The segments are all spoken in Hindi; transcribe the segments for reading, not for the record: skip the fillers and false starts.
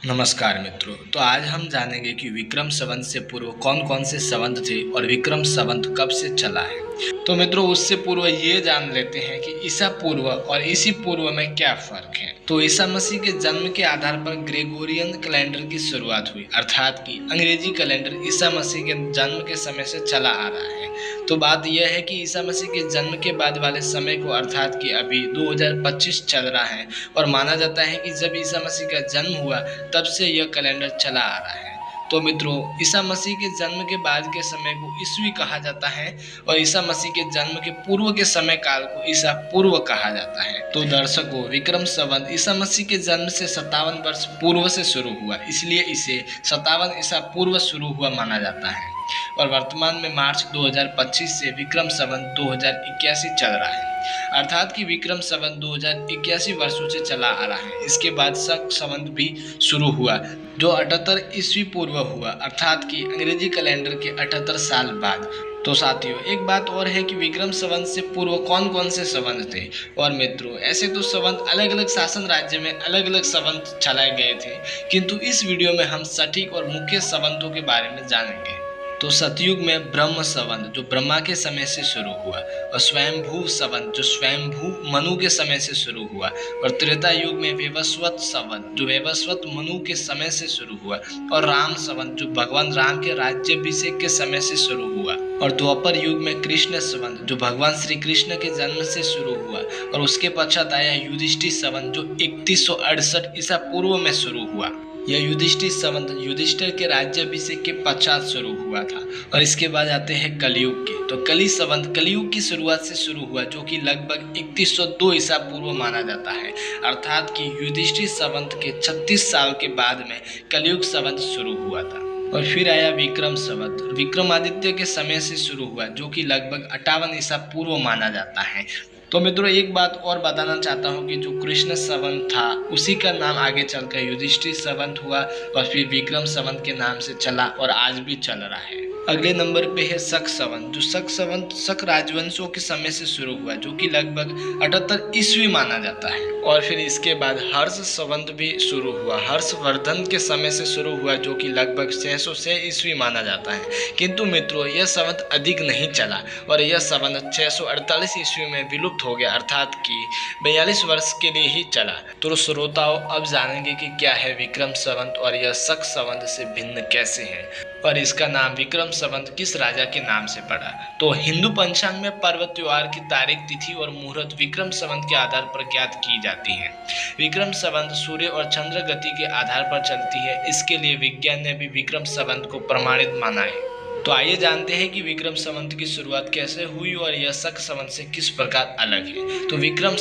नमस्कार मित्रों। तो आज हम जानेंगे कि विक्रम संवत से पूर्व कौन कौन से संवत थे और विक्रम संवत कब से चला है। तो मित्रों उससे पूर्व ये जान लेते हैं कि ईसा पूर्व और इसी पूर्व में क्या फर्क है। तो ईसा मसीह के जन्म के आधार पर ग्रेगोरियन कैलेंडर की शुरुआत हुई, अर्थात कि अंग्रेजी कैलेंडर ईसा मसीह के जन्म के समय से चला आ रहा है। तो बात यह है कि ईसा मसीह के जन्म के बाद वाले समय को, अर्थात कि अभी 2025 चल रहा है और माना जाता है कि जब ईसा मसीह का जन्म हुआ तब से यह कैलेंडर चला आ रहा है। तो मित्रों ईसा मसीह के जन्म के बाद के समय को ईस्वी कहा जाता है और ईसा मसीह के जन्म के पूर्व के समय काल को ईसा पूर्व कहा जाता है। तो दर्शकों, विक्रम संवत ईसा मसीह के जन्म से 57 वर्ष पूर्व से शुरू हुआ, इसलिए इसे 57 ईसा पूर्व शुरू हुआ माना जाता है और वर्तमान में मार्च 2025 से विक्रम संवत 2081 चल रहा है, अर्थात कि विक्रम संवत 2081 वर्षों से चला आ रहा है। इसके बाद शक संवत भी शुरू हुआ जो 78 ईस्वी पूर्व हुआ, अर्थात कि अंग्रेजी कैलेंडर के 78 साल बाद। तो साथियों, एक बात और है कि विक्रम संवत से पूर्व कौन कौन से संवत थे। और मित्रों ऐसे तो संवत अलग अलग शासन राज्य में अलग अलग संवत चलाए गए थे, किंतु इस वीडियो में हम सटीक और मुख्य संवतों के बारे में जानेंगे। तो सतयुग में ब्रह्म संवत जो ब्रह्मा के समय से शुरू हुआ, और स्वयंभू संवत जो स्वयंभू मनु के समय से शुरू हुआ, और त्रेता युग में वैवस्वत संवत जो वैवस्वत मनु के समय से शुरू हुआ, और राम संवत जो भगवान राम के राज्याभिषेक के समय से शुरू हुआ, और द्वापर युग में कृष्ण संवत जो भगवान श्री कृष्ण के जन्म से शुरू हुआ, और उसके पश्चात आया युधिष्ठिर संवत जो 3168 ईसा पूर्व में शुरू हुआ। यह युधिष्ठिर संवत युधिष्ठिर के राज्याभिषेक के पश्चात शुरू हुआ था। और इसके बाद आते हैं कलयुग के। तो कली संवत कलयुग की शुरुआत से शुरू हुआ जो कि लगभग 3102 ईसा पूर्व माना जाता है, अर्थात कि युधिष्ठिर संवत के 36 साल के बाद में कलयुग संवत शुरू हुआ था। और फिर आया विक्रम संवत, विक्रमादित्य के समय से शुरू हुआ जो कि लगभग 58 ईसा पूर्व माना जाता है। तो मित्रों एक बात और बताना चाहता हूँ कि जो कृष्ण संवत था उसी का नाम आगे चलकर युधिष्ठिर संवत हुआ और फिर विक्रम संवत के नाम से चला और आज भी चल रहा है। अगले नंबर पे है शक संवत, जो शक संवत शक राजवंशों के समय से शुरू हुआ जो कि लगभग 78 ईस्वी माना जाता है। और फिर इसके बाद हर्ष संवत भी शुरू हुआ, हर्षवर्धन के समय से शुरू हुआ जो कि लगभग 606 ईस्वी माना जाता है। किंतु मित्रों यह संवत अधिक नहीं चला और यह संवत 648 ईस्वी में विलुप्त हो गया, अर्थात कि 42 वर्ष के लिए ही चला। तो श्रोताओं अब जानेंगे कि क्या है विक्रम संवत और यह शक संवत से भिन्न कैसे है और इसका नाम विक्रम संवत किस राजा के नाम से पड़ा। तो हिंदू पंचांग में पर्व त्योहार की तारीख, तिथि और मुहूर्त विक्रम संवत के आधार पर ज्ञात की जाती है। विक्रम संवत सूर्य और चंद्र गति के आधार पर चलती है, इसके लिए विज्ञान ने भी विक्रम संवत को प्रमाणित माना है। तो आइए जानते हैं कि विक्रम संवत की शुरुआत कैसे हुई और यह शक संवत से किस प्रकार अलग है। तो विक्रम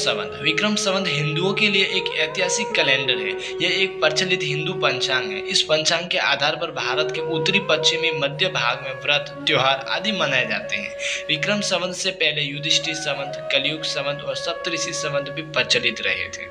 संवत हिंदुओं के लिए एक ऐतिहासिक कैलेंडर है। यह एक प्रचलित हिंदू पंचांग है। इस पंचांग के आधार पर भारत के उत्तरी पश्चिमी मध्य भाग में व्रत त्योहार आदि मनाए जाते हैं। विक्रम संवत से पहले युधिष्ठिर संवत, कलयुग संवत और सप्तऋषि संवत भी प्रचलित रहे थे।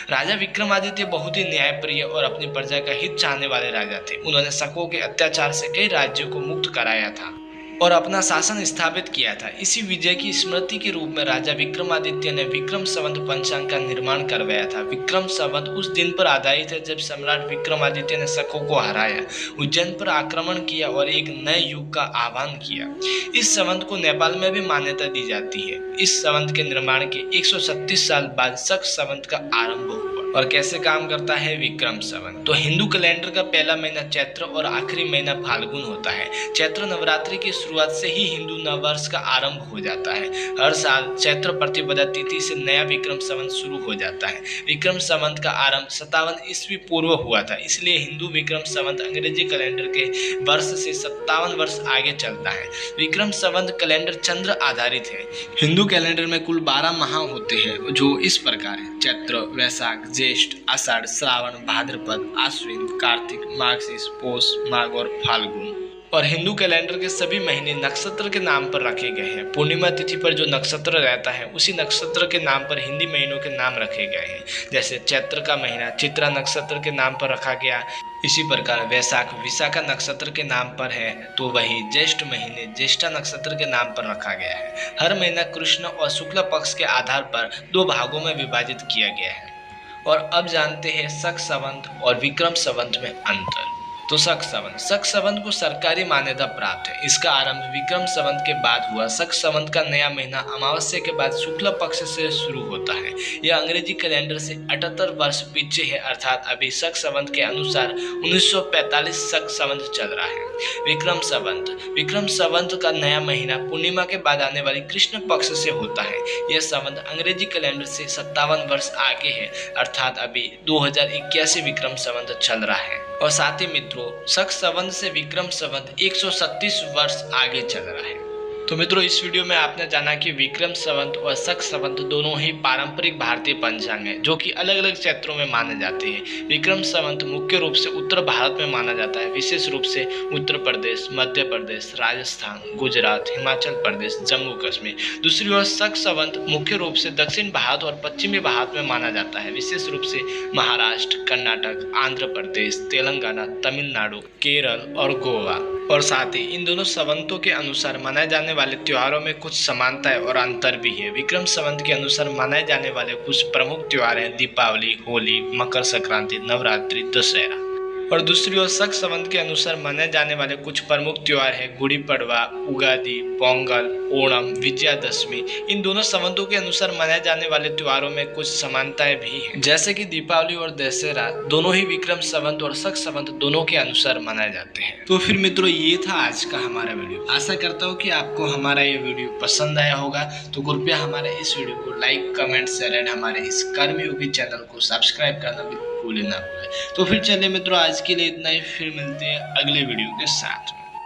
राजा विक्रमादित्य बहुत ही न्यायप्रिय और अपनी प्रजा का हित चाहने वाले राजा थे। उन्होंने शकों के अत्याचार से कई राज्यों को मुक्त कराया था और अपना शासन स्थापित किया था। इसी विजय की स्मृति के रूप में राजा विक्रमादित्य ने विक्रम संवत पंचांग का निर्माण करवाया था। विक्रम संवत उस दिन पर आधारित है जब सम्राट विक्रमादित्य ने शकों को हराया, उज्जैन पर आक्रमण किया और एक नए युग का आह्वान किया। इस संवत को नेपाल में भी मान्यता दी जाती है। इस संवत के निर्माण के 136 साल बाद शक संवत का आरंभ हुआ। और कैसे काम करता है विक्रम संवत। तो हिंदू कैलेंडर का पहला महीना चैत्र और आखिरी महीना फाल्गुन होता है। चैत्र नवरात्रि की शुरुआत से ही हिंदू नववर्ष का आरंभ हो जाता है। हर साल चैत्र प्रतिपदा तिथि से नया विक्रम संवत शुरू हो जाता है। विक्रम संवत का आरंभ 57 ईस्वी पूर्व हुआ था, इसलिए हिंदू विक्रम संवत अंग्रेजी कैलेंडर के वर्ष से 57 वर्ष आगे चलता है। विक्रम संवत कैलेंडर चंद्र आधारित है। हिंदू कैलेंडर में कुल 12 माह होते हैं जो इस प्रकार है: चैत्र, वैशाख, ज्येष्ठ, आषाढ़, श्रावण, भाद्रपद, आश्विन, कार्तिक, मार्गशीर्ष, पौष, माघ और फाल्गुन। और हिंदू कैलेंडर के सभी महीने नक्षत्र के नाम पर रखे गए हैं। पूर्णिमा तिथि पर जो नक्षत्र रहता है उसी नक्षत्र के नाम पर हिंदी महीनों के नाम रखे गए हैं। जैसे चैत्र का महीना चित्रा नक्षत्र के नाम पर रखा गया, इसी प्रकार वैशाख विशाखा नक्षत्र के नाम पर है, तो वही ज्येष्ठ महीने ज्येष्ठा नक्षत्र के नाम पर रखा गया है। हर महीना कृष्ण और शुक्ल पक्ष के आधार पर 2 भागों में विभाजित किया गया है। और अब जानते हैं शक संवत और विक्रम संवत में अंतर। तो शक संवत को सरकारी मान्यता प्राप्त है। इसका आरंभ विक्रम संवत के बाद हुआ। शक संवत का नया महीना अमावस्या के बाद शुक्ल पक्ष से शुरू होता है। यह अंग्रेजी कैलेंडर से 78 वर्ष पीछे है, अर्थात अभी शक संवत के अनुसार 1945 शक संवत चल रहा है। विक्रम संवत का नया महीना पूर्णिमा के बाद आने वाली कृष्ण पक्ष से होता है। यह संवत अंग्रेजी कैलेंडर से 57 वर्ष आगे है, अर्थात अभी 2081 विक्रम संवत चल रहा है। और साथ ही मित्रों, शक संवत से विक्रम संवत 136 वर्ष आगे चल रहा है। तो मित्रों, इस वीडियो में आपने जाना कि विक्रम संवत और शक संवत दोनों ही पारंपरिक भारतीय पंचांग हैं, जो कि अलग अलग क्षेत्रों में माने जाते हैं। विक्रम संवत मुख्य रूप से उत्तर भारत में माना जाता है, विशेष रूप से उत्तर प्रदेश, मध्य प्रदेश, राजस्थान, गुजरात, हिमाचल प्रदेश, जम्मू कश्मीर। दूसरी ओर शक संवत मुख्य रूप से दक्षिण भारत और पश्चिमी भारत में माना जाता है, विशेष रूप से महाराष्ट्र, कर्नाटक, आंध्र प्रदेश, तेलंगाना, तमिलनाडु, केरल और गोवा। और साथ ही इन दोनों संवतों के अनुसार मनाए जाने वाले त्योहारों में कुछ समानताएं और अंतर भी है। विक्रम संवत के अनुसार मनाए जाने वाले कुछ प्रमुख त्योहार हैं दीपावली, होली, मकर संक्रांति, नवरात्रि, दशहरा। और दूसरी ओर शक संवत के अनुसार मनाए जाने वाले कुछ प्रमुख त्योहार हैं गुड़ी पड़वा, उगादी, पोंगल, ओणम, विजयादशमी। इन दोनों संवतों के अनुसार मनाए जाने वाले त्योहारों में कुछ समानताएं भी हैं, जैसे कि दीपावली और दशहरा दोनों ही विक्रम संवत और शक संवत दोनों के अनुसार मनाए जाते हैं। तो फिर मित्रों, ये था आज का हमारा वीडियो। आशा करता हूँ कि आपको हमारा ये वीडियो पसंद आया होगा। तो कृपया हमारे इस वीडियो को लाइक, कमेंट, शेयर एंड हमारे इस कर्मयोगी चैनल को सब्सक्राइब करना भूले ना भूले। तो फिर चलिए मित्रों, आज के लिए इतना ही। फिर मिलते हैं अगले वीडियो के साथ।